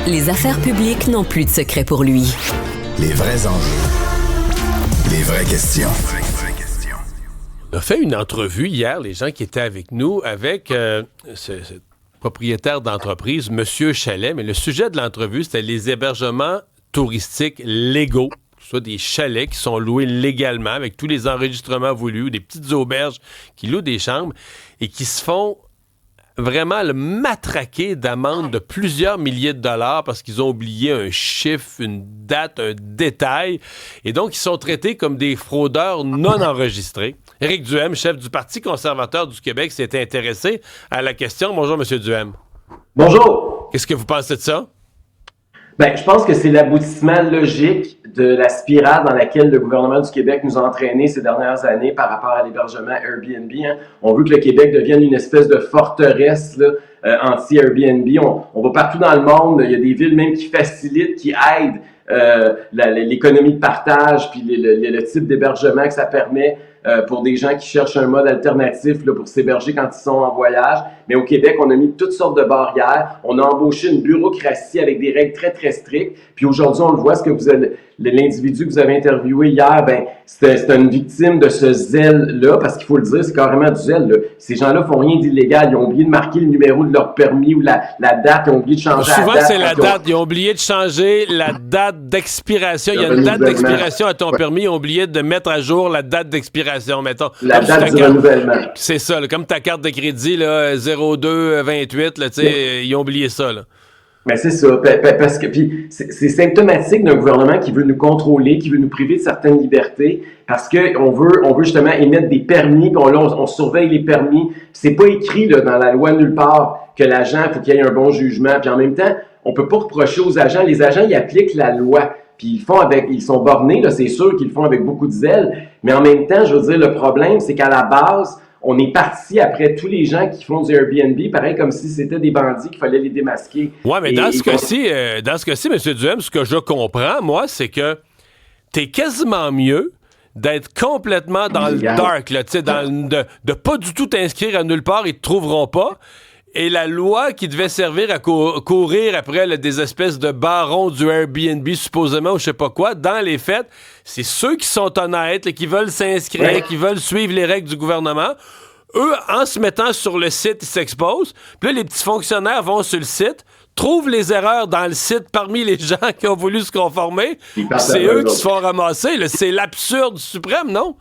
Les affaires publiques n'ont plus de secret pour lui. Les vrais enjeux. Les vraies questions. On a fait une entrevue hier, les gens qui étaient avec nous, avec ce propriétaire d'entreprise, M. Chalet. Mais le sujet de l'entrevue, c'était les hébergements touristiques légaux, soit des chalets qui sont loués légalement avec tous les enregistrements voulus, des petites auberges qui louent des chambres et qui se font vraiment le matraquer d'amendes de plusieurs milliers de dollars parce qu'ils ont oublié un chiffre, une date, un détail. Et donc, ils sont traités comme des fraudeurs non enregistrés. Éric Duhem, chef du Parti conservateur du Québec, s'est intéressé à la question. Bonjour, M. Duhem. Bonjour. Qu'est-ce que vous pensez de ça? Ben, je pense que c'est l'aboutissement logique de la spirale dans laquelle le gouvernement du Québec nous a entraînés ces dernières années par rapport à l'hébergement Airbnb. On veut que le Québec devienne une espèce de forteresse anti-Airbnb. On va partout dans le monde. Il y a des villes même qui facilitent, qui aident l'économie de partage, puis le type d'hébergement que ça permet pour des gens qui cherchent un mode alternatif pour s'héberger quand ils sont en voyage. Mais au Québec, on a mis toutes sortes de barrières. On a embauché une bureaucratie avec des règles très, très strictes. Puis aujourd'hui, on le voit, l'individu que vous avez interviewé hier, ben c'était une victime de ce zèle-là, parce qu'il faut le dire, c'est carrément du zèle. Là. Ces gens-là font rien d'illégal. Ils ont oublié de marquer le numéro de leur permis ou la date. Ils ont oublié de changer la date. Souvent, c'est la date. Ils ont oublié de changer la date d'expiration. Il y a une date d'expiration à ton permis. Ils ont oublié de mettre à jour la date d'expiration, mettons. La date du renouvellement. C'est ça, là, comme ta carte de crédit, là, 0228, là, ils ont oublié ça. Là. Ben c'est ça, parce que puis c'est symptomatique d'un gouvernement qui veut nous contrôler, qui veut nous priver de certaines libertés, parce que on veut justement émettre des permis, puis on surveille les permis. C'est pas écrit là dans la loi nulle part que l'agent faut qu'il y ait un bon jugement. Puis en même temps, on peut pas reprocher aux agents. Les agents ils appliquent la loi, puis ils sont bornés là, c'est sûr qu'ils le font avec beaucoup de zèle. Mais en même temps, je veux dire, le problème c'est qu'à la base on est parti après tous les gens qui font du Airbnb, pareil comme si c'était des bandits qu'il fallait les démasquer. Oui, mais dans ce cas-ci, M. Duhem, ce que je comprends, moi, c'est que t'es quasiment mieux d'être complètement dans le dark, là, de pas du tout t'inscrire à nulle part, ils te trouveront pas. Et la loi qui devait servir à courir après des espèces de barons du Airbnb, supposément, ou je sais pas quoi, dans les faits, c'est ceux qui sont honnêtes, qui veulent s'inscrire, qui veulent suivre les règles du gouvernement. Eux, en se mettant sur le site, ils s'exposent. Puis là, les petits fonctionnaires vont sur le site, trouvent les erreurs dans le site parmi les gens qui ont voulu se conformer. C'est eux qui se font ramasser. Là. C'est l'absurde suprême, non?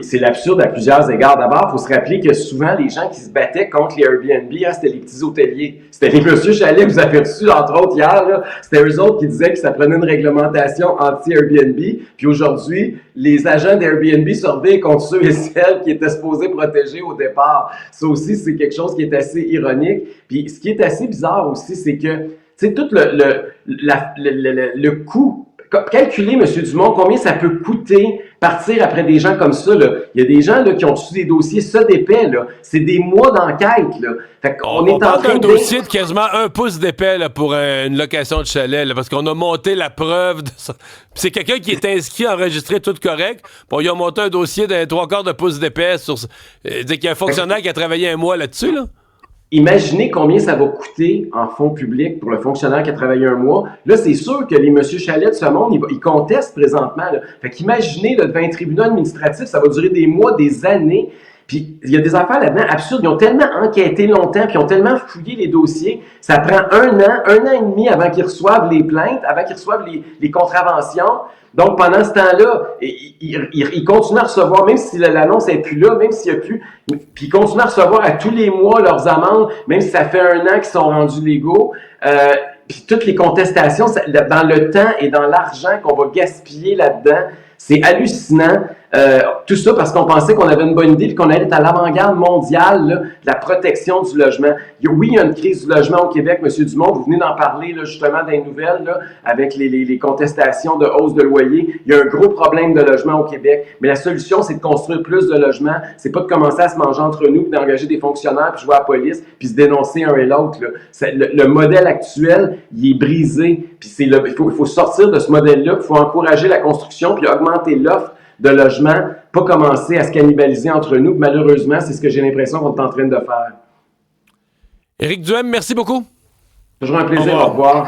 C'est l'absurde à plusieurs égards. D'abord, il faut se rappeler que souvent, les gens qui se battaient contre les Airbnb, c'était les petits hôteliers. C'était les Monsieur Chalet que vous avez reçus, entre autres, hier. Là. C'était eux autres qui disaient que ça prenait une réglementation anti-Airbnb. Puis aujourd'hui, les agents d'Airbnb surveillent contre ceux et celles qui étaient supposés protéger au départ. Ça aussi, c'est quelque chose qui est assez ironique. Puis ce qui est assez bizarre aussi, c'est que, tu sais, tout le coût. Calculez, M. Dumont, combien ça peut coûter partir après des gens comme ça. Là. Il y a des gens là, qui ont reçu des dossiers ça d'épais. C'est des mois d'enquête. Là. Fait qu'on on parle d'un dossier de quasiment 1 pouce d'épais là, pour une location de chalet, là, parce qu'on a monté la preuve de ça. C'est quelqu'un qui est inscrit, enregistré, tout correct. Puis on a monté un dossier d'un 3/4 de pouce d'épais. Qu'il y a un fonctionnaire qui a travaillé un mois là-dessus. Là. Imaginez combien ça va coûter en fonds publics pour le fonctionnaire qui a travaillé un mois. Là, c'est sûr que les Monsieur Chalet de ce monde, ils contestent présentement. Là. Fait qu'imaginez, là, devant un tribunal administratif, ça va durer des mois, des années. Puis il y a des affaires là-dedans absurdes. Ils ont tellement enquêté longtemps, puis ils ont tellement fouillé les dossiers. Ça prend un an et demi avant qu'ils reçoivent les plaintes, avant qu'ils reçoivent les contraventions. Donc, pendant ce temps-là, ils continuent à recevoir, même si l'annonce n'est plus là, même s'il n'y a plus, puis ils continuent à recevoir à tous les mois leurs amendes, même si ça fait 1 an qu'ils sont rendus légaux. Puis toutes les contestations, dans le temps et dans l'argent qu'on va gaspiller là-dedans, c'est hallucinant. Tout ça parce qu'on pensait qu'on avait une bonne idée et qu'on allait être à l'avant-garde mondiale là, de la protection du logement. Oui, il y a une crise du logement au Québec, M. Dumont, vous venez d'en parler là, justement dans les nouvelles, là, avec les contestations de hausse de loyer. Il y a un gros problème de logement au Québec, mais la solution, c'est de construire plus de logements. C'est pas de commencer à se manger entre nous, puis d'engager des fonctionnaires, puis jouer à la police, puis se dénoncer un et l'autre. Là. Le modèle actuel, il est brisé, puis il faut sortir de ce modèle-là, il faut encourager la construction, puis augmenter l'offre de logement, pas commencer à se cannibaliser entre nous. Malheureusement, c'est ce que j'ai l'impression qu'on est en train de faire. Éric Duhem, merci beaucoup. Toujours un plaisir. Au revoir.